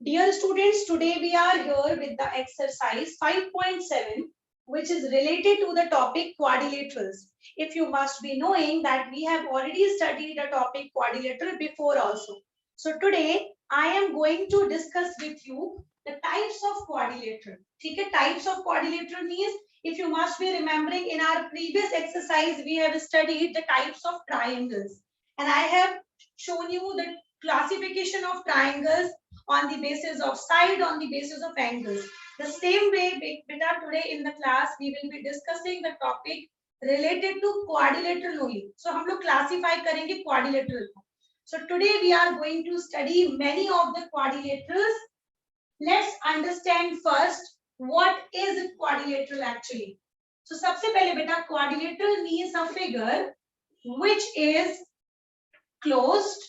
Dear students, today we are here with the exercise 5.7, which is related to the topic quadrilaterals. If you must be knowing that we have already studied the topic quadrilateral before also. So today I am going to discuss with you the types of quadrilateral. Okay, types of quadrilateral means, if you must be remembering, in our previous exercise we have studied the types of triangles, and I have shown you the classification of triangles on the basis of side, on the basis of angles. The same way, beta, today in the class we will be discussing the topic related to quadrilateral only. So हम लोग classify करेंगे quadrilateral को. So today we are going to study many of the quadrilaterals. Let's understand first what is quadrilateral actually. So सबसे पहले बेटा, quadrilateral means a figure which is closed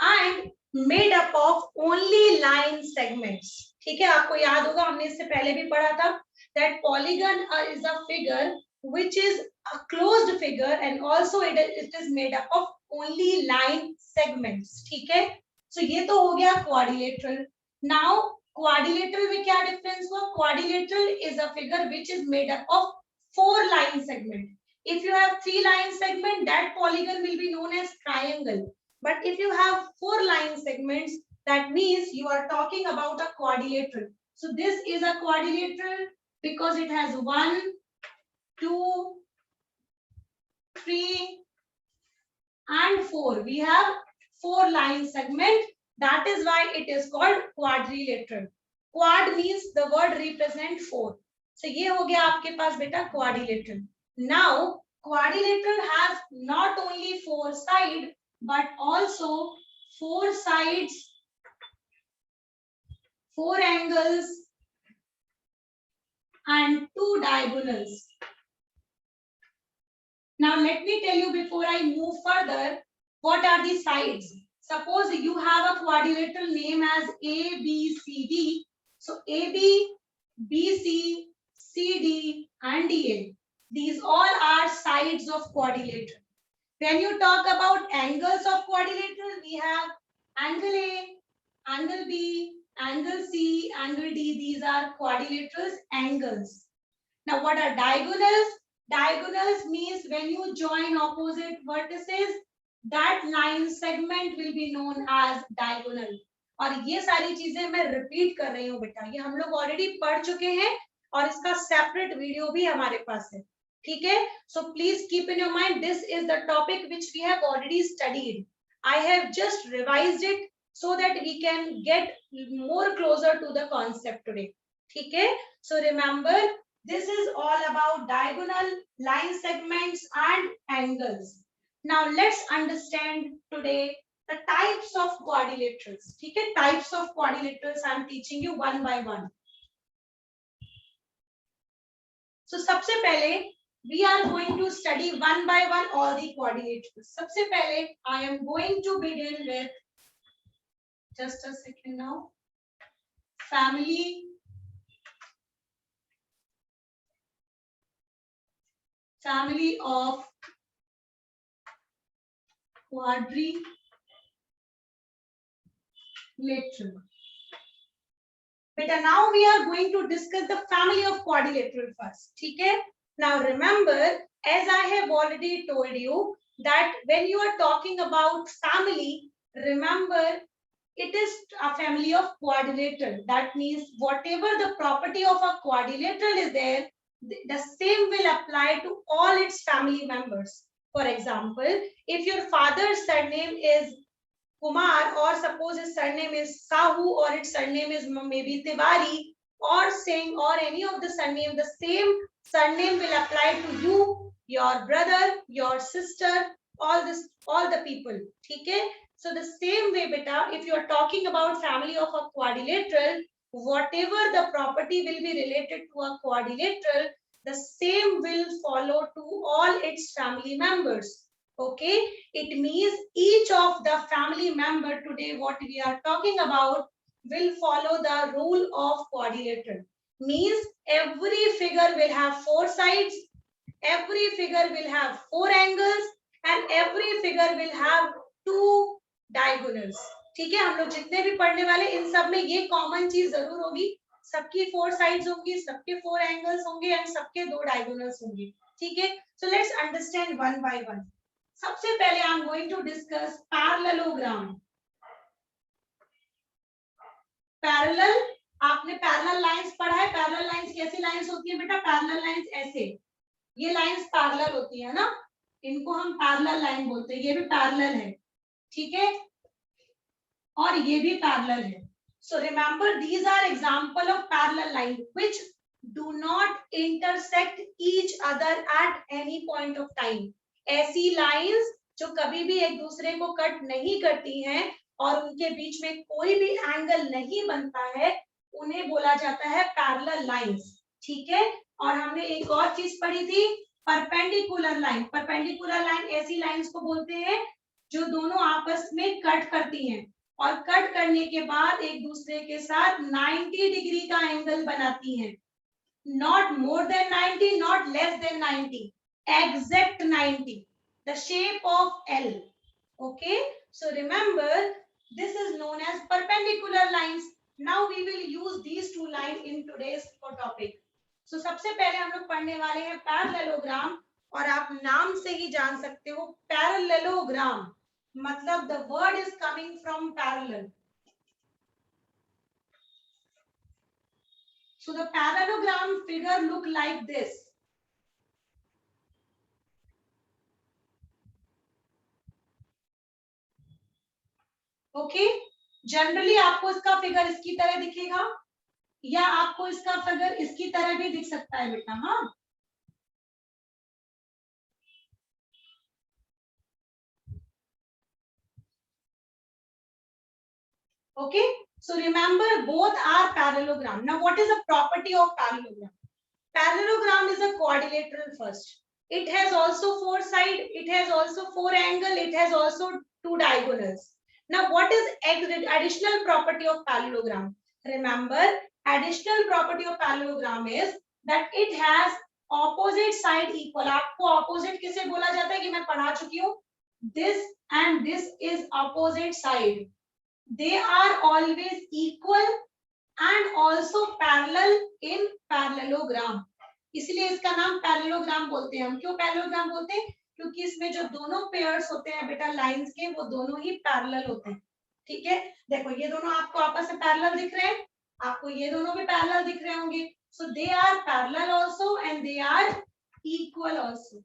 and made up of only line segments. ठीक है, आपको याद होगा, हमने इससे पहले भी पढ़ा था that polygon is a figure which is a closed figure and also it is made up of only line segments. ठीक है, so ये तो हो गया quadrilateral. Now quadrilateral में क्या difference हुआ? Quadrilateral is a figure which is made up of 4 line segment. If you have 3 line segment, that polygon will be known as triangle. But if you have 4 line segments, that means you are talking about a quadrilateral. So this is a quadrilateral because it has 1, 2, 3, and 4. We have 4 line segment. That is why it is called quadrilateral. Quad means the word represent 4. So ये हो गया आपके पास बेटा quadrilateral. Now quadrilateral has not only 4 sides but also 4 sides, 4 angles, and 2 diagonals. Now let me tell you before I move further, what are the sides? Suppose you have a quadrilateral name as A, B, C, D. So A, B, B, C, C, D, and D, A. These all are sides of quadrilateral. When you talk about angles of quadrilateral, we have angle A, angle B, angle C, angle D. These are quadrilaterals angles. Now what are diagonals? Diagonals means when you join opposite vertices, that line segment will be known as diagonal. और ये सारी चीजें मैं repeat कर रही हूँ बेटा, ये हम लोग ऑलरेडी पढ़ चुके हैं और इसका सेपरेट वीडियो भी हमारे पास है. ठीक है, so please keep in your mind this is the topic which we have already studied. I have just revised it so that we can get more closer to the concept today. ठीक है, so remember this is all about diagonal, line segments, and angles. Now let's understand today the types of quadrilaterals. ठीक है, types of quadrilaterals I am teaching you one by one. So सबसे पहले we are going to study one by one all the quadrilaterals. सबसे पहले I am going to begin with, just a second now, family of quadrilateral. Beta, now we are going to discuss the family of quadrilateral first. ठीक है? Now remember, as I have already told you, that when you are talking about family, remember it is a family of quadrilateral. That means whatever the property of a quadrilateral is there, the same will apply to all its family members. For example, if your father's surname is Kumar, or suppose his surname is Sahu, or its surname is maybe Tiwari, or Singh, or any of the surname, the same surname will apply to you, your brother, your sister, all the people. Okay? So the same way, beta, if you are talking about family of a quadrilateral, whatever the property will be related to a quadrilateral, the same will follow to all its family members. Okay, it means each of the family member today what we are talking about will follow the rule of quadrilateral. Means every figure will have 4 sides, every figure will have 4 angles, and every figure will have 2 diagonals. ठीक है, हम लोग जितने भी पढ़ने वाले इन सब में ये कॉमन चीज जरूर होगी, सबकी 4 साइड्स होंगी, सबके 4 एंगल्स होंगे एंड सबके 2 डायगोनल्स होंगे। ठीक है, so let's understand one by one. सबसे पहले I am going to discuss parallelogram. Parallel, आपने पैरेलल लाइंस पढ़ा है। पैरेलल लाइंस कैसी लाइंस होती है बेटा? पैरेलल लाइंस ऐसे, ये लाइंस पैरेलल होती है ना, इनको हम पैरेलल लाइन बोलते हैं। ये भी पैरेलल है, ठीक है, और ये भी पैरेलल है। So remember, these are example of parallel line which do not intersect each other at any point of time. ऐसी लाइंस जो कभी भी एक दूसरे को कट नहीं करती हैं और उनके बीच में कोई भी एंगल नहीं बनता है, उन्हें बोला जाता है पैरेलल लाइंस। ठीक है, और हमने एक और चीज पढ़ी थी, परपेंडिकुलर लाइन। परपेंडिकुलर लाइन ऐसी लाइंस को बोलते हैं जो दोनों आपस में कट करती हैं और कट करने के बाद एक दूसरे के साथ 90 डिग्री का एंगल बनाती हैं। Not more than 90, not less than 90, exact 90, the shape of L. Okay, so remember this is known as perpendicular lines. Now we will use these two line in today's topic. So सबसे पहले हम लोग पढ़ने वाले हैं parallelogram, और आप नाम से ही जान सकते हो पैरेललोग्राम मतलब the word is coming from parallel. So the parallelogram figure look like this. Okay, generally आपको इसका फिगर इसकी तरह दिखेगा या आपको इसका फिगर इसकी तरह भी दिख सकता है बेटा। हाँ, okay, so remember both are parallelogram. Now what is the property of parallelogram? Parallelogram is a quadrilateral first. It has also 4 sides, it has also 4 angles, it has also 2 diagonals. Now what is additional property of parallelogram? Remember, additional property of parallelogram is that it has opposite side equal. आपको opposite किसे बोला जाता है कि मैं पढ़ा चुकी हूँ, this and this is opposite side. They are always equal and also parallel in parallelogram. इसलिए इसका नाम पैरेललोग्राम बोलते हैं हम। क्यों पैरेललोग्राम बोलते हैं? क्योंकि इसमें जो दोनों पेयर्स होते हैं बेटा लाइंस के, वो दोनों ही पैरेलल होते हैं। ठीक है, देखो ये दोनों आपको आपस में पैरेलल दिख रहे हैं, आपको ये दोनों भी पैरेलल दिख रहे होंगे। So they are parallel also and they are equal also.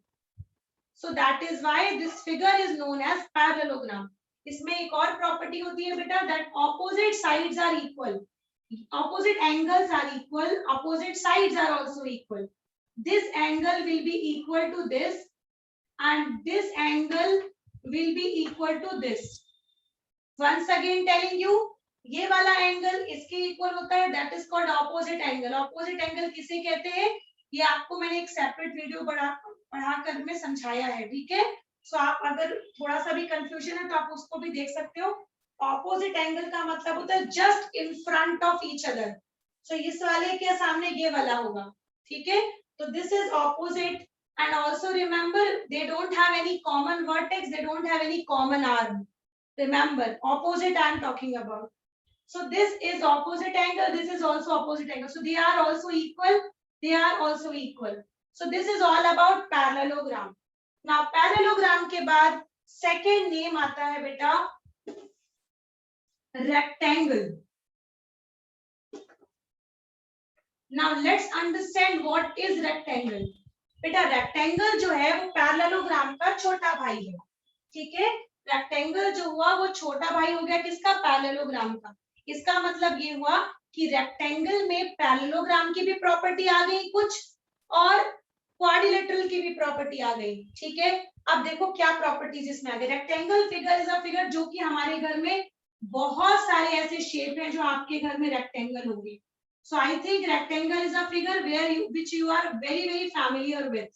So that is why this figure is known as parallelogram. इसमें एक और प्रॉपर्टी होती है बेटा, that opposite sides are equal, opposite angles are equal, opposite sides are also equal. This angle will be equal to this and this angle will be equal to this. Once again telling you, ये वाला angle इसके equal होता है, that is called opposite angle. Opposite angle किसे कहते हैं, ये आपको मैंने एक सेपरेट वीडियो पढ़ाकर में समझाया है। ठीक है, सो आप अगर थोड़ा सा भी कंफ्यूजन है तो आप उसको भी देख सकते हो। ऑपोजिट एंगल का मतलब होता है just in front of each other. So इस वाले के सामने ये वाला होगा। ठीक है, तो this is opposite and also remember they don't have any common vertex, they don't have any common arm. Remember opposite I am talking about. So this is opposite angle, this is also opposite angle, so they are also equal, they are also equal. So this is all about parallelogram. Now parallelogram के बाद second name आता है बेटा rectangle. Now let's understand what is rectangle. बेटा rectangle जो है वो parallelogram का छोटा भाई है। ठीक है, rectangle जो हुआ वो छोटा भाई हो गया किसका? पैरेललोग्राम का। इसका मतलब ये हुआ कि rectangle में पैरेललोग्राम की भी प्रॉपर्टी आ गई कुछ और क्वाड्रिलेटरल की भी प्रॉपर्टी आ गई। ठीक है, अब देखो क्या प्रॉपर्टीज इसमें आ गई। Rectangle figure is a figure जो कि हमारे घर में बहुत सारे ऐसे शेप हैं जो आपके घर में रेक्टेंगल होंगे। So I think rectangle is a figure where which you are very very familiar with.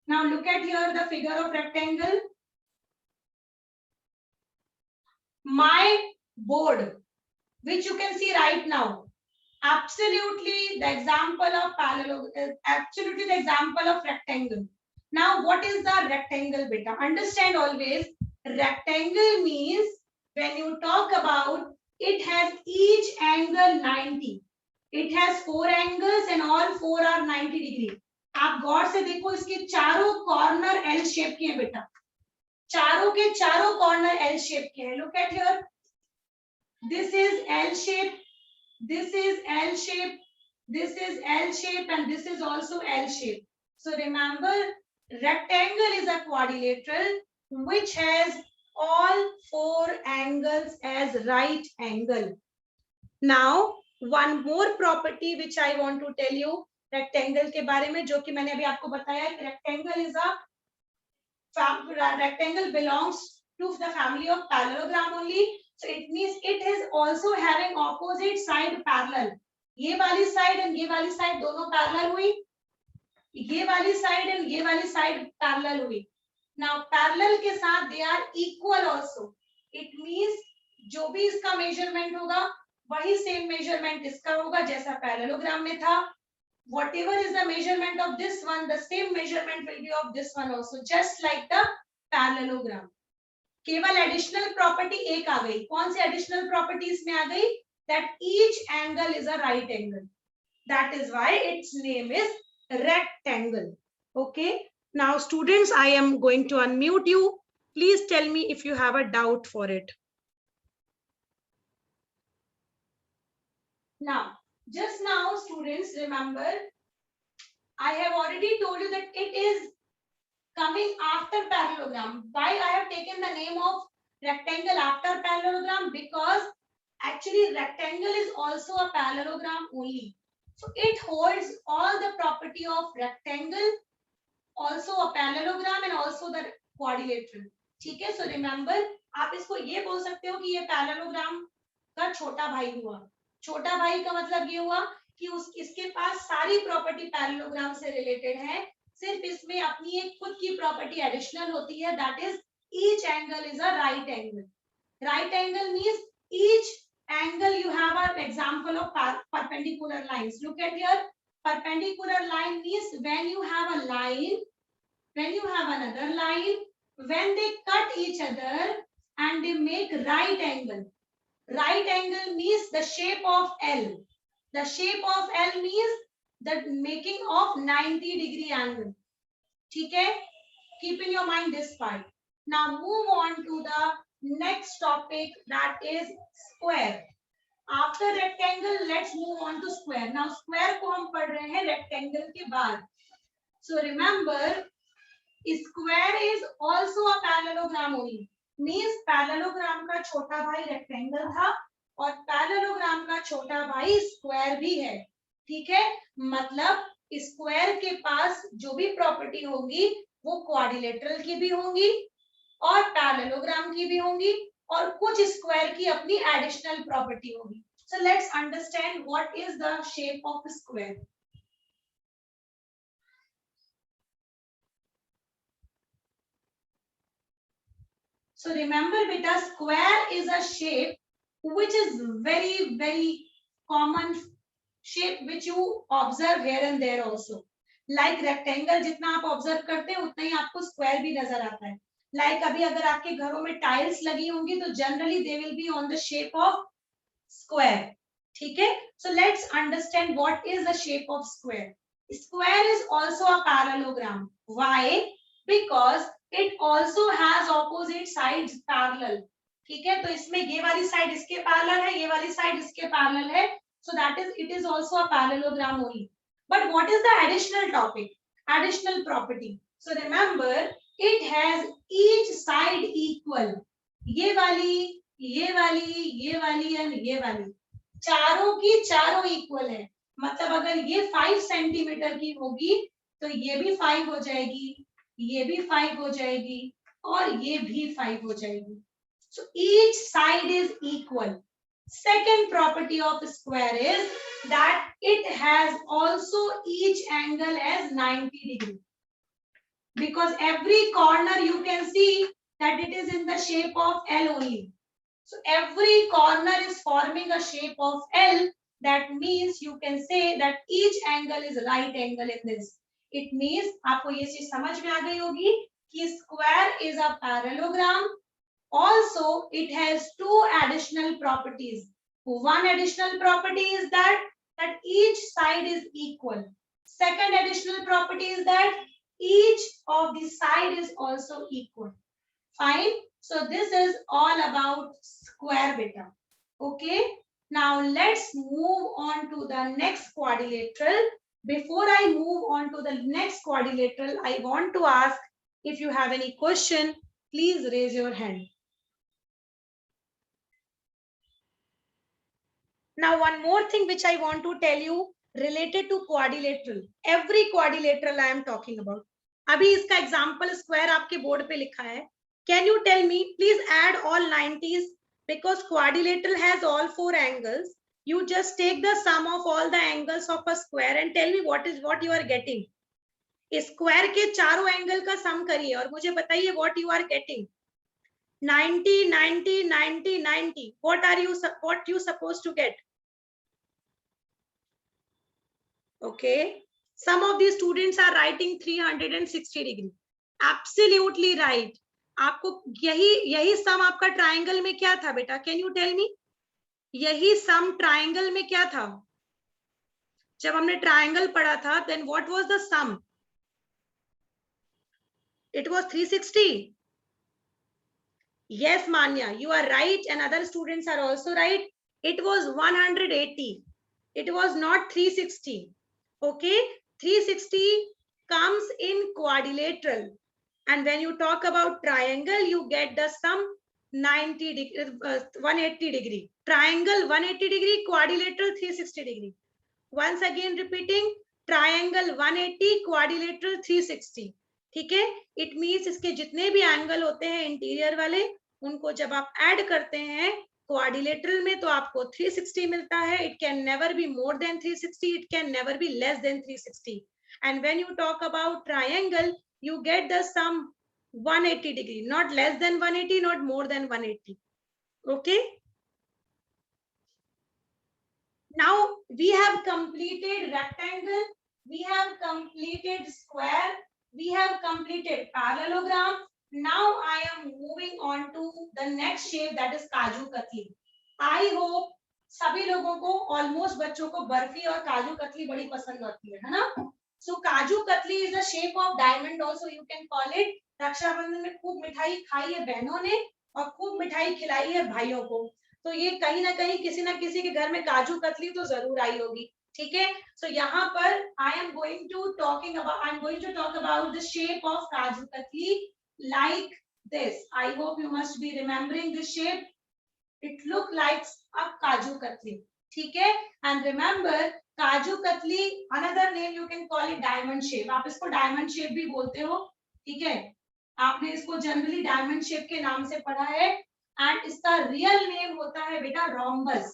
Now look at here the figure of rectangle. My board which you can see right now, absolutely the example of parallelogram, absolutely the example of rectangle. Now what is the rectangle beta? Understand always, rectangle means when you talk about it has each angle 90. It has 4 angles and all 4 are 90 degree. आप गौर से देखो इसके चारों corner L shape के हैं बेटा, चारों के चारों कॉर्नर एल शेप के हैं. Look at here, this is L shape, this is L shape, this is L shape and this is also L shape. So remember, rectangle is a quadrilateral which has all 4 angles as right angle. Now one more property which I want to tell you rectangle के बारे में, जो कि मैंने अभी आपको बताया, rectangle is a rectangle belongs to the family of parallelogram only. So it means it is also having opposite side parallel. ये वाली side and ये वाली side दोनों parallel हुई, ये वाली side and ये वाली side parallel हुई. Now parallel के साथ they are equal also. It means जो भी इसका measurement होगा वही same measurement इसका होगा जैसा parallelogram में था. Whatever is the measurement of this one, the same measurement will be of this one also, just like the parallelogram. केवल additional property एक आ गई. कौन सी additional property इसमें आ गई? That each angle is a right angle. That is why its name is rectangle. Okay. Now students, I am going to unmute you. Please tell me if you have a doubt for it. Now, just now students, remember, I have already told you that it is coming after parallelogram. Why I have taken the name of rectangle after parallelogram? Because actually rectangle is also a parallelogram only. So it holds all the property of rectangle, also a parallelogram and also the quadrilateral. ठीक है? So remember, आप इसको ये बोल सकते हो कि ये parallelogram का छोटा भाई हुआ. छोटा भाई का मतलब ये हुआ कि इसके पास सारी प्रॉपर्टी पैरेललोग्राम से रिलेटेड है, सिर्फ इसमें अपनी एक खुद की प्रॉपर्टी एडिशनल होती है, that is each angle is a right angle. Right angle means each angle you have an example of perpendicular lines. Look at here, perpendicular line means when you have a line, when you have another line, when they cut each other and they make right angle. Right angle means the shape of L. The shape of L means the making of 90 degree angle. ठीक है? Keep in your mind this part. Now move on to the next topic, that is square. After rectangle, let's move on to square. Now square को हम पढ़ रहे हैं rectangle के बाद. So remember, square is also a parallelogram only. Means parallelogram का छोटा भाई रेक्टेंगल था और पैरेललोग्राम का छोटा भाई स्क्वायर भी है. ठीक है? मतलब स्क्वायर के पास जो भी प्रॉपर्टी होगी वो क्वाड्रिलेटरल की भी होंगी और पैरेललोग्राम की भी होंगी और कुछ स्क्वायर की अपनी एडिशनल प्रॉपर्टी होगी. सो let's understand what is the shape of square. So remember beta, square is a shape which is very common shape which you observe here and there also. Like rectangle जितना आप observe करते हैं उतना ही आपको square भी नजर आता है. Like अभी अगर आपके घरों में tiles लगी होंगी तो generally they will be on the shape of square. ठीक है? So let's understand what is the shape of square. Square is also a parallelogram. Why? Because it also has opposite sides parallel. ठीक है? तो इसमें ये वाली side इसके parallel है, ये वाली साइड इसके पैरेलल है. So that is, it is also a parallelogram only. But what is the additional topic? Additional property. So remember, it has each side equal. ये वाली, ये वाली, ये वाली and ये वाली, चारों की चारों इक्वल है. मतलब अगर ये 5 सेंटीमीटर की होगी तो ये भी 5 हो जाएगी, ये भी 5 हो जाएगी और ये भी 5 हो जाएगी. So each side is equal. Second property of square is that it has also each angle as 90 degree. Because every corner you can see that it is in the shape of L only. So every corner is forming a shape of L. That means you can say that each angle is right angle in this. It means आपको ये चीज समझ में आ गई होगी कि square is a parallelogram Also, it has two additional properties. One additional property is that each side is equal. Second additional property is that each of the side is also equal. Fine. So this is all about square beta. Okay. Now let's move on to the next quadrilateral. Before I move on to the next quadrilateral, I want to ask if you have any question, please raise your hand. Now, one more thing which I want to tell you related to quadrilateral. Every quadrilateral I am talking about. अभी इसका example square आपके board पे लिखा है. Can you tell me, please add all 90s because quadrilateral has all four angles. You just take the sum of all the angles of a square and tell me what you are getting. Square के चारों angle का sum करिए और मुझे बताइए what you are getting. 90, 90, 90, 90. What you supposed to get? Okay, some of these students are writing 360 degree. Absolutely right. आपको यही सम आपका ट्रायंगल में क्या था बेटा? Can you tell me? यही सम ट्रायंगल में क्या था? जब हमने ट्रायंगल पढ़ा था, then what was the sum? It was 360. Yes, Manya, you are right, and other students are also right. It was 180. It was not 360. Okay, 360 comes in quadrilateral, and when you talk about triangle, you get the sum 90 degree, 180 degree. Triangle 180 degree, quadrilateral 360 degree. Once again repeating, triangle 180, quadrilateral 360. ठीक है, it means इसके जितने भी angle होते हैं interior वाले, उनको जब आप ऐड करते हैं क्वाड्रिलेटरल में तो आपको 360 मिलता है. It can never be more than 360, it can never be less than 360. And when you talk about triangle, you get the sum 180 degree, not less than 180, not more than 180. Okay, now we have completed rectangle, we have completed square, we have completed parallelogram. Now I am moving on to the next shape, that is kaju katli. I hope सभी लोगों को, almost बच्चों को बर्फी और काजू कतली बड़ी पसंद होती है ना? So kaju katli is a shape of diamond also you can call it. Rakshabandhan में खूब मिठाई खाई है बहनों ने और खूब मिठाई खिलाई है भाइयों को, तो ये कहीं ना कहीं किसी ना किसी के घर में काजू कतली तो जरूर आई होगी. ठीक है, so यहाँ पर I am going to talk about the shape of kaju katli like this. I hope you must be remembering this shape. It look like a kaju katli. ठीक है, and remember kaju katli, another name you can call it diamond shape. आप इसको diamond shape भी बोलते हो. ठीक है, आपने इसको जनरली डायमंड शेप के नाम से पढ़ा है. एंड इसका रियल नेम होता है बेटा रोम्बस.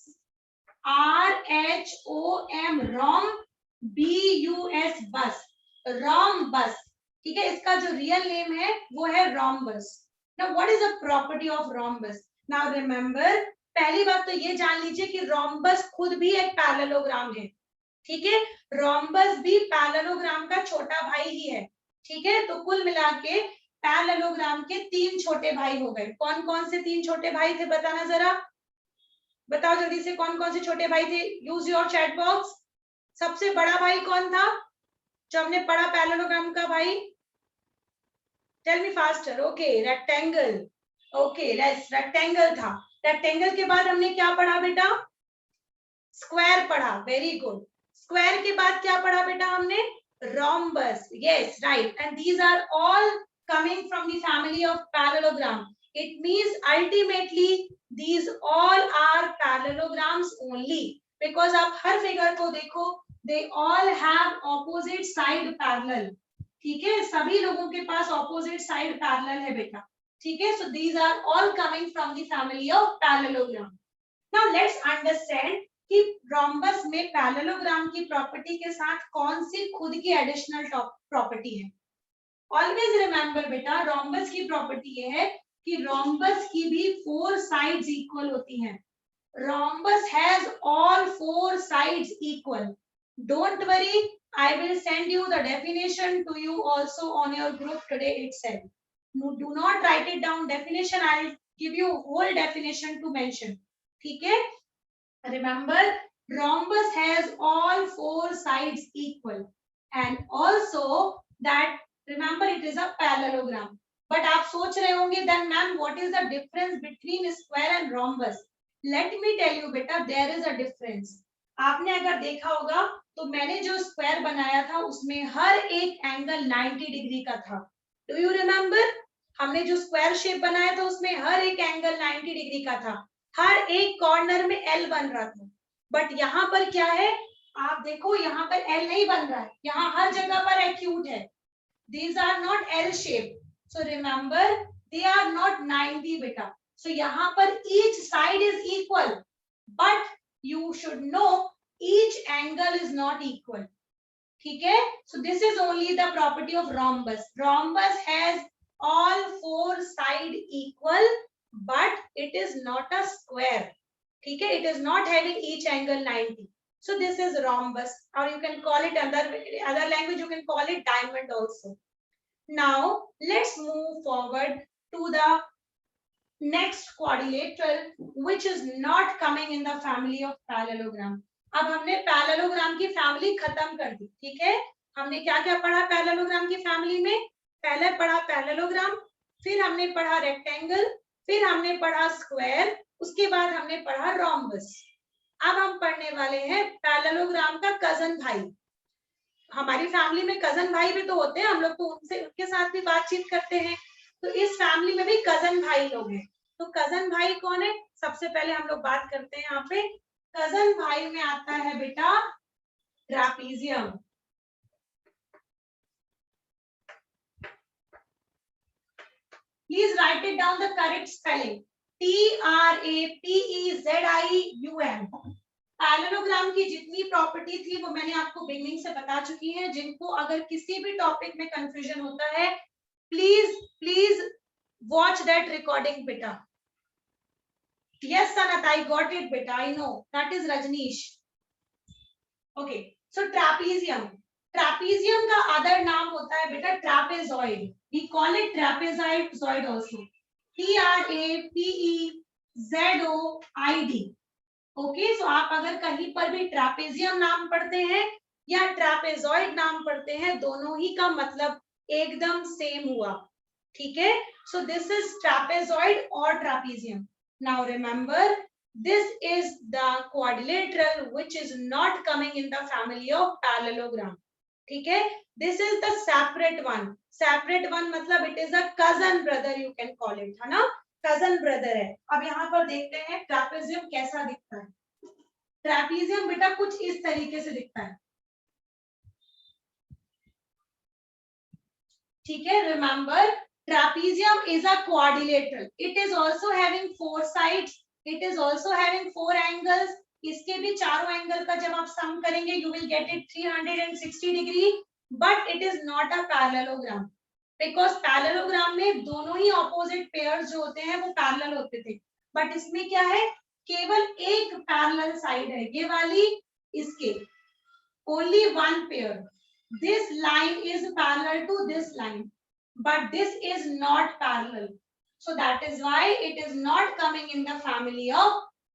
RHOM, रोम, BUS, बस, रोम्बस. ठीक है, इसका जो रियल नेम है वो है rhombus. Now what is the property of rhombus? Now remember, पहली बात तो ये जान लीजिए कि रोम्बस खुद भी एक पैरेललोग्राम है. ठीक है, रोम्बस भी पैरेललोग्राम का छोटा भाई ही है. ठीक है, तो कुल मिला के पैरेललोग्राम के 3 छोटे भाई हो गए. कौन कौन से 3 छोटे भाई थे बताना जरा, बताओ जल्दी से, कौन कौन से छोटे भाई थे? Use your chat box. सबसे बड़ा भाई कौन था जो हमने पढ़ा पैरेललोग्राम का भाई? Tell me faster. Okay, rectangle. Okay, rectangle था. रेक्टेंगल के बाद हमने क्या पढ़ा बेटा? स्क्वायर पढ़ा. Very good. स्क्वायर के बाद क्या पढ़ा बेटा हमने? Rhombus. Yes, right. And these are all coming from the family of parallelogram. It means ultimately these all are parallelograms only, because आप हर फिगर को देखो, they all have opposite side parallel. ठीक है, सभी लोगों के पास opposite side parallel है बेटा. ठीक है, so these are all coming from the family of parallelogram. Now let's understand कि रोम्बस में पैरेललोग्राम की प्रॉपर्टी के साथ कौन सी खुद की एडिशनल प्रॉपर्टी है. ऑलवेज रिमेंबर बेटा, रोम्बस की प्रॉपर्टी ये है कि रोम्बस की भी 4 साइड्स इक्वल होती हैं. Rhombus has all 4 sides equal. Don't worry, I will send you the definition to you also on your group today itself. Do not write it down definition. I will give you whole definition to mention. ठीक है? Remember, rhombus has all four sides equal, and also that remember it is a parallelogram. But आप सोच रहे होंगे then ma'am what is the difference between square and rhombus? Let me tell you बेटा, there is a difference. आपने अगर देखा होगा तो मैंने जो स्क्वायर बनाया था उसमें हर एक एंगल 90 डिग्री का था. Do you remember? हमने जो स्क्वायर शेप बनाया था उसमें हर एक एंगल 90 डिग्री का था. हर एक कॉर्नर में एल बन रहा था. बट यहाँ पर क्या है, आप देखो यहाँ पर एल नहीं बन रहा है, यहाँ हर जगह पर एक्यूट है. These are not L shape. So remember, they are not 90 beta. So यहाँ पर each side is equal, but you should know each angle is not equal. ठीक है? So this is only the property of rhombus. Rhombus has all four side equal, but it is not a square. ठीक है? It is not having each angle 90. So this is rhombus, or you can call it other language. You can call it diamond also. Now let's move forward to the next quadrilateral, which is not coming in the family of parallelogram. अब हमने parallelogram की family खत्म कर दी. ठीक है? हमने क्या क्या पढ़ा पैरेललोग्राम की फैमिली में? पहले पढ़ा पैरेललोग्राम, फिर हमने पढ़ा रेक्टेंगल, फिर हमने पढ़ा स्क्वायर, उसके बाद हमने पढ़ा रोम्बस. अब हम पढ़ने वाले हैं पैरेललोग्राम का कजन भाई. हमारी फैमिली में कजन भाई भी तो होते हैं, हम लोग तो उनके साथ भी बातचीत करते हैं. तो इस फैमिली में भी कजन भाई लोग हैं. तो कजन भाई कौन है? सबसे पहले हम लोग बात करते हैं यहाँ पे. कजन भाई में आता है बेटा trapezium. Please write it down the correct spelling. TRAPEZIUM. Parallelogram की जितनी प्रॉपर्टी थी वो मैंने आपको बिगनिंग से बता चुकी है. जिनको अगर किसी भी टॉपिक में कंफ्यूजन होता है, प्लीज वॉच दैट रिकॉर्डिंग बेटा. Yes, Sanat, I got it, beta. I know. That is Rajneesh. Okay. So trapezium. Trapezium का other नाम होता है बेटा trapezoid. We call it trapezoid also. TRAPEZOID. Okay. So आप अगर कहीं पर भी trapezium नाम पढ़ते हैं या trapezoid नाम पढ़ते हैं, दोनों ही का मतलब एकदम सेम हुआ. ठीक है? So this is trapezoid or trapezium. Now remember, this is the quadrilateral which is not coming in the family of parallelogram. ठीक है? This is the separate one. Separate one मतलब it is a cousin brother, you can call it, है ना? Cousin brother है. अब यहाँ पर देखते हैं trapezium कैसा दिखता है. trapezium बेटा कुछ इस तरीके से दिखता है. ठीक है? Remember, trapezium is a quadrilateral. It is also having four sides. It is also having four angles. इसके भी चारों एंगल का जब आप सम करेंगे, you will get it 360 degree. But it is not a parallelogram, because parallelogram में दोनों ही opposite pairs जो होते हैं वो parallel होते थे. But इसमें क्या है? केवल एक parallel side है, ये वाली इसके. Only one pair. This line is parallel to this line, but this is not parallel. So that is why it is not coming in the family of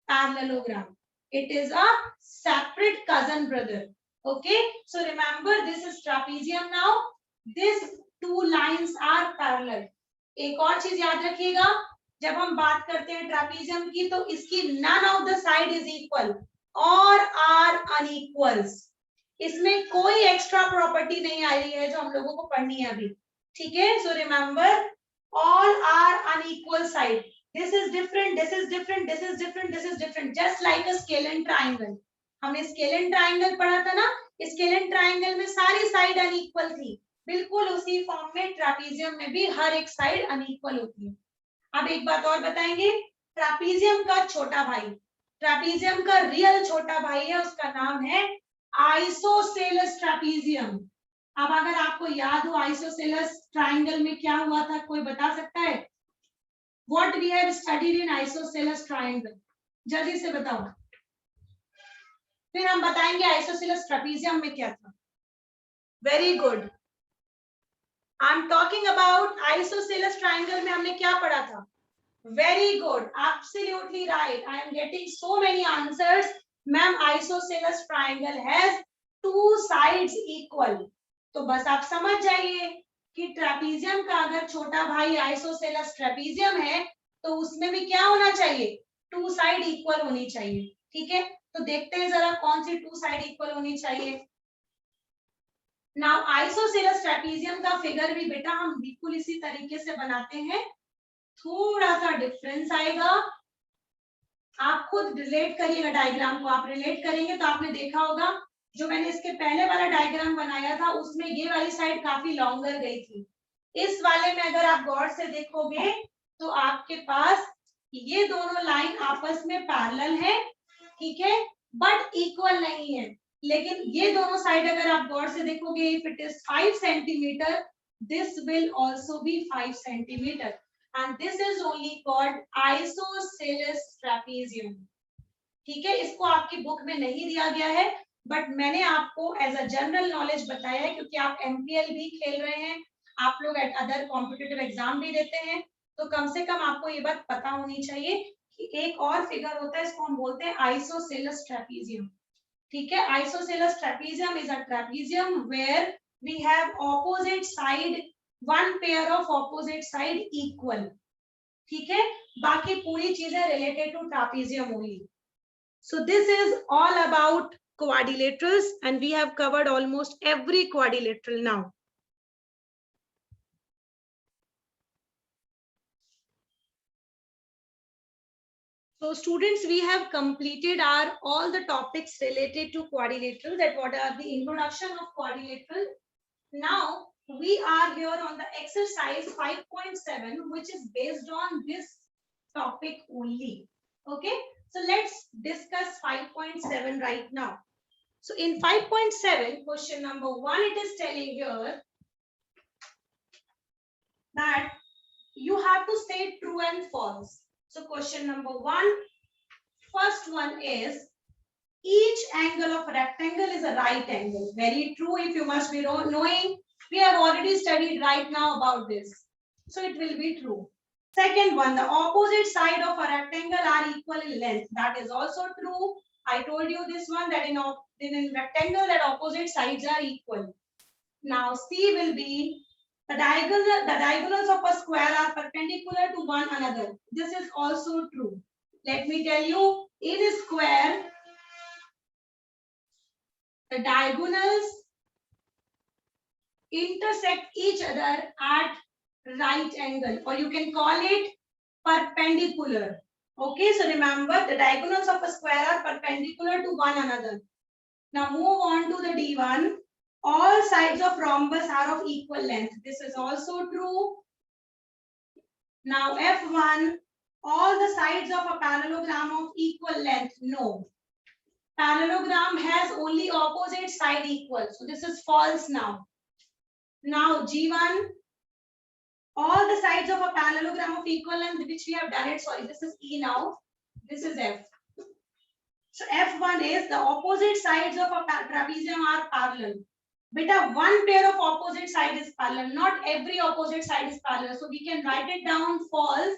parallelogram. It is a separate cousin brother. Okay. So remember, this is trapezium now. These two lines are parallel. एक और चीज याद रखिएगा, जब हम बात करते हैं trapezium की, तो इसकी none of the side is equal or are unequals. इसमें कोई एक्स्ट्रा प्रॉपर्टी नहीं आई है जो हम लोगों को पढ़नी है अभी. ठीक है? So remember, all are unequal side. This is different, this is different, this is different, this is different, just like a scalene triangle. हमने scalene triangle पढ़ा था ना? scalene triangle में सारी साइड अनइक्वल थी. बिल्कुल उसी फॉर्म में ट्रापीजियम में भी हर एक साइड अनइक्वल होती है. अब एक बात और बताएंगे, ट्रापीजियम का छोटा भाई, ट्रापीजियम का रियल छोटा भाई है, उसका नाम है आइसोसेलेस ट्रापीजियम. अब अगर आपको याद हो आइसोसेलेस ट्राइंगल में क्या हुआ था, कोई बता सकता है? What we have studied in isosceles triangle, जल्दी से बताओ. फिर हम बताएंगे आइसोसेलेस ट्रापीजियम में क्या था. Very good. I am talking about isosceles triangle में हमने क्या पढ़ा था? Very good. Absolutely right. I am getting so many answers. Ma'am, isosceles triangle has two sides equal. तो बस आप समझ जाइए कि ट्रेपीजियम का अगर छोटा भाई आइसोसेलस ट्रेपीजियम है तो उसमें भी क्या होना चाहिए, टू साइड इक्वल होनी चाहिए। ठीक है, तो देखते हैं जरा कौन सी टू साइड इक्वल होनी चाहिए। नाउ आइसोसेलस ट्रेपीजियम का फिगर भी बेटा हम बिल्कुल इसी तरीके से बनाते हैं, थोड़ा सा डिफरेंस आएगा। आप खुद रिलेट करिएगा डायग्राम को, आप रिलेट करेंगे तो आपने देखा होगा जो मैंने इसके पहले वाला डायग्राम बनाया था उसमें ये वाली साइड काफी लॉन्गर गई थी। इस वाले में अगर आप गौर से देखोगे तो आपके पास ये दोनों लाइन आपस में पैरेलल है, ठीक है, बट इक्वल नहीं है। लेकिन ये दोनों साइड अगर आप गौर से देखोगे, if it is 5 centimetre, this will also be 5 centimetre, and this is only called isosceles trapezium। ठीक है, इसको आपकी बुक में नहीं दिया गया है बट मैंने आपको एज अ जनरल नॉलेज बताया है क्योंकि आप एमपीएल भी खेल रहे हैं, आप लोग अदर कॉम्पिटिटिव एग्जाम भी देते हैं, तो कम से कम आपको ये बात पता होनी चाहिए कि एक और फिगर होता है, इसको हम बोलते हैं आइसोसेलस ट्रेपीजियम। ठीक है, isosceles trapezium is a trapezium where we have opposite side, one pair of opposite side equal. ठीक है, बाकी पूरी चीजें related to trapezium only. So this is all about quadrilaterals and we have covered almost every quadrilateral now. So students, we have completed our all the topics related to quadrilateral, that what are the introduction of quadrilateral. Now we are here on the exercise 5.7 which is based on this topic only. Okay, so let's discuss 5.7 right now. So in 5.7 question number 1 it is telling here that you have to say true and false. So question number 1, first one is each angle of a rectangle is a right angle. Very true, if you must be knowing, we have already studied right now about this, so it will be true. Second one, the opposite side of a rectangle are equal in length. That is also true. I told you this one, that in rectangle that opposite sides are equal. Now C will be the diagonals of a square are perpendicular to one another. This is also true. Let me tell you, in a square the diagonals intersect each other at right angle, or you can call it perpendicular. Okay, so remember the diagonals of a square are perpendicular to one another. Now move on to the D1. All sides of rhombus are of equal length. This is also true. Now F1, all the sides of a parallelogram of equal length. No. Parallelogram has only opposite side equal. So this is false now. Now G1, all the sides of a parallelogram of equal length, which we have done it. Sorry, this is E now. This is F. So F1 is the opposite sides of a trapezium are parallel. Beta, one pair of opposite side is parallel. Not every opposite side is parallel. So we can write it down false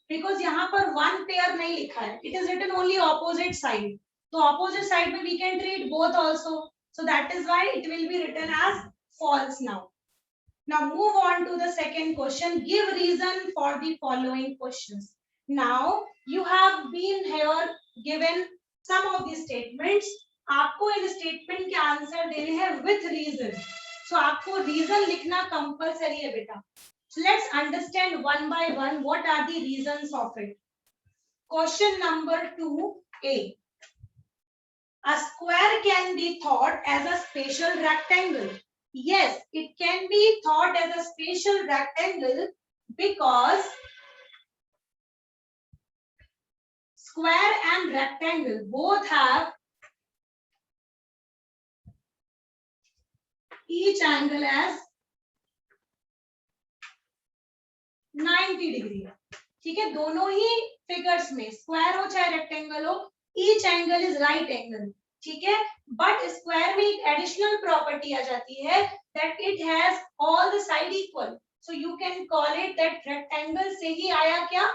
because यहाँ पर one pair नहीं लिखा है. It is written only opposite side. So opposite side में we can treat both also. So that is why it will be written as false now. Now move on to the second question. Give reason for the following questions. Now you have been here given some of the statements. आपको इन statement के answer देने हैं with reason, सो आपको reason लिखना compulsory है बेटा. So let's understand one by one what are the reasons of it. Question number 2A. A square can be thought as a spatial rectangle. Yes, it can be thought as a spatial rectangle because square and rectangle both have each angle as 90 degree. ठीक है, दोनों ही figures में square हो चाहे rectangle हो, each angle is right angle. ठीक है, but square में एक एडिशनल प्रॉपर्टी आ जाती है that it has all the side equal. So you can call it that rectangle से ही आया क्या,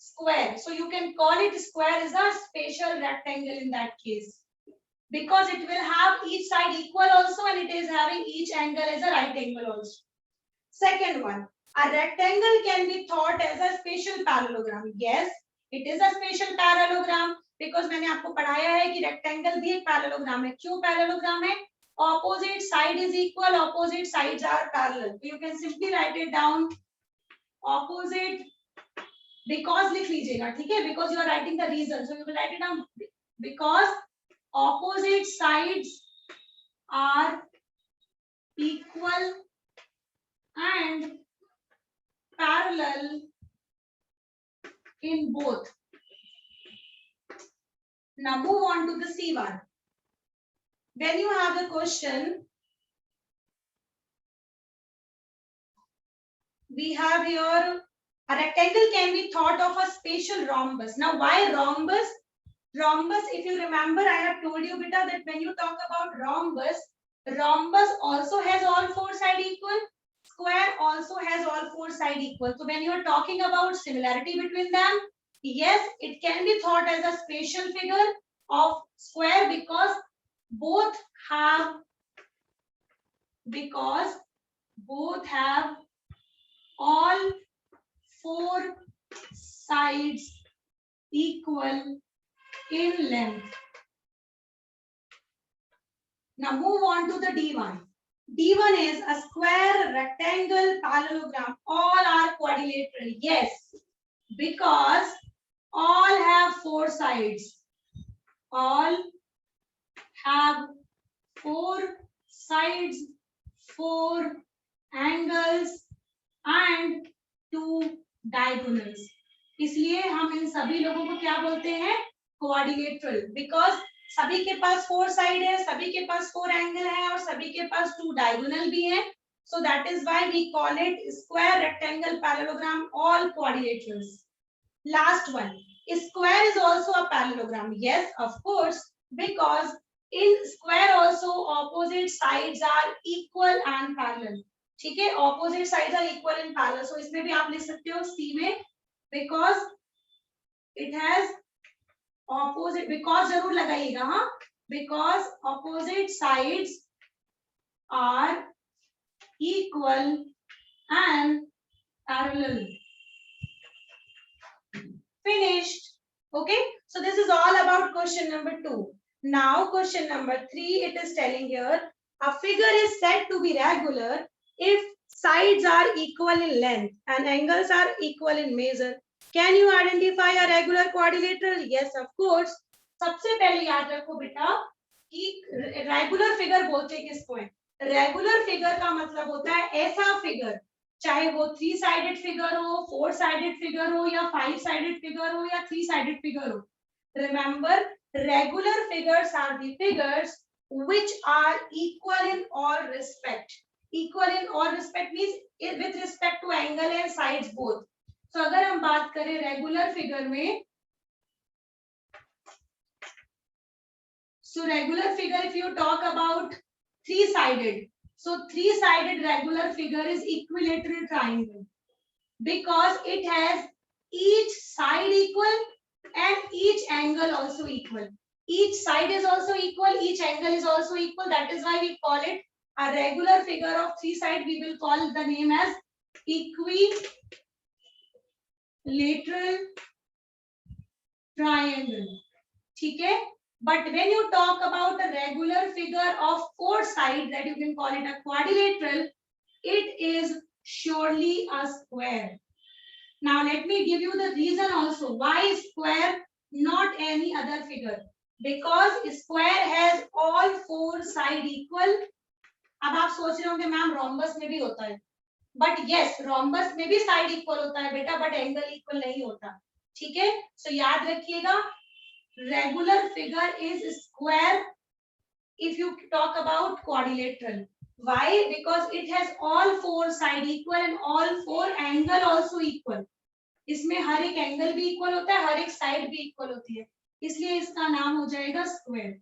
square. So you can call it square is a spatial rectangle in that case, because it will have each side equal also, and it is having each angle as a right angle also. Second one, a rectangle can be thought as a spatial parallelogram. Yes, it is a spatial parallelogram, because मैंने आपको पढ़ाया है कि rectangle भी एक parallelogram है. क्यों parallelogram है? Opposite side is equal, opposite sides are parallel. So you can simply write it down. Opposite, because लिख लीजिएगा, ठीक है? Because you are writing the reason, so you will write it down. Because opposite sides are equal and parallel in both. Now move on to the C1. When you have the question, we have here a rectangle can be thought of a spatial rhombus. Now why rhombus? Rhombus, if you remember, I have told you beta that when you talk about rhombus, rhombus also has all four sides equal. Square also has all four sides equal. So when you are talking about similarity between them, yes, it can be thought as a spatial figure of square, because both have all four sides equal in length. Now move on to the D1. D1 is a square, rectangle, parallelogram. All are quadrilateral. Yes, because all have four sides. All have four sides, four angles and two diagonals. इसलिए हम इन सभी लोगों को क्या बोलते हैं? Quadrilateral, because सभी के पास फोर साइड है, सभी के पास फोर एंगल है और सभी के पास टू डायगोनल भी है. So that is why we call it square, rectangle, parallelogram, all quadrilaterals. Last one, square is also a parallelogram. Yes, of course, because in square also opposite sides are equal and parallel. ठीक है, opposite sides are equal and parallel. So इसमें भी आप लिख सकते हो C में, because it has opposite, because जरूर लगाइएगा, हाँ, because opposite sides are equal and parallel. Finished. Okay, so this is all about question number 2. Now question number 3, it is telling here a figure is said to be regular if sides are equal in length and angles are equal in measure. Can you identify a regular quadrilateral? Yes, of course. सबसे पहले याद रखो बेटा कि regular figure बोलते किसको है? Regular figure का मतलब होता है ऐसा फिगर, चाहे वो 3 साइडेड फिगर हो, 4 साइडेड फिगर हो या 5 साइडेड फिगर हो या 3 साइडेड फिगर हो. Remember, regular figures are the figures which are equal in all respect. Equal in all respect means with respect to angle and sides both. So अगर हम बात करें regular figure में, so regular figure if you talk about 3-sided, so 3-sided regular figure is equilateral triangle, because it has each side equal and each angle also equal. Each side is also equal, each angle is also equal. That is why we call it a regular figure of 3 sides. We will call the name as equilateral triangle. ठीक है? But when you talk about a regular figure of 4 sides, that you can call it a quadrilateral, it is surely a square. Now let me give you the reason also. Why square, not any other figure? Because square has all 4 sides equal. अब आप सोच रहे होंगे ma'am rhombus में भी होता है, but yes rhombus में भी साइड इक्वल होता है बेटा, बट एंगल इक्वल नहीं होता. ठीक है, सो याद रखिएगा, regular figure is square if you talk about quadrilateral. Why? Because it has all 4 sides equal and all 4 angle also equal. इसमें हर एक एंगल भी इक्वल होता है, हर एक साइड भी इक्वल होती है, इसलिए इसका नाम हो जाएगा स्क्वायर.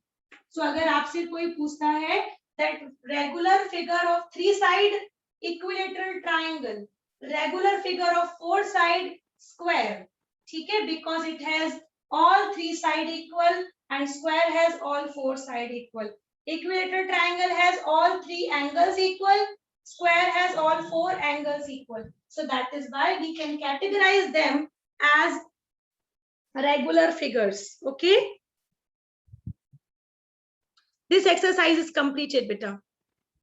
सो अगर आपसे कोई पूछता है that regular figure of 3 side equilateral triangle, regular figure of 4 side square, ठीक है, because it has all 3 side equal and square has all 4 side equal. Equilateral triangle has all 3 angles equal, square has all 4 angles equal. So that is why we can categorize them as regular figures. Okay, this exercise is completed, beta.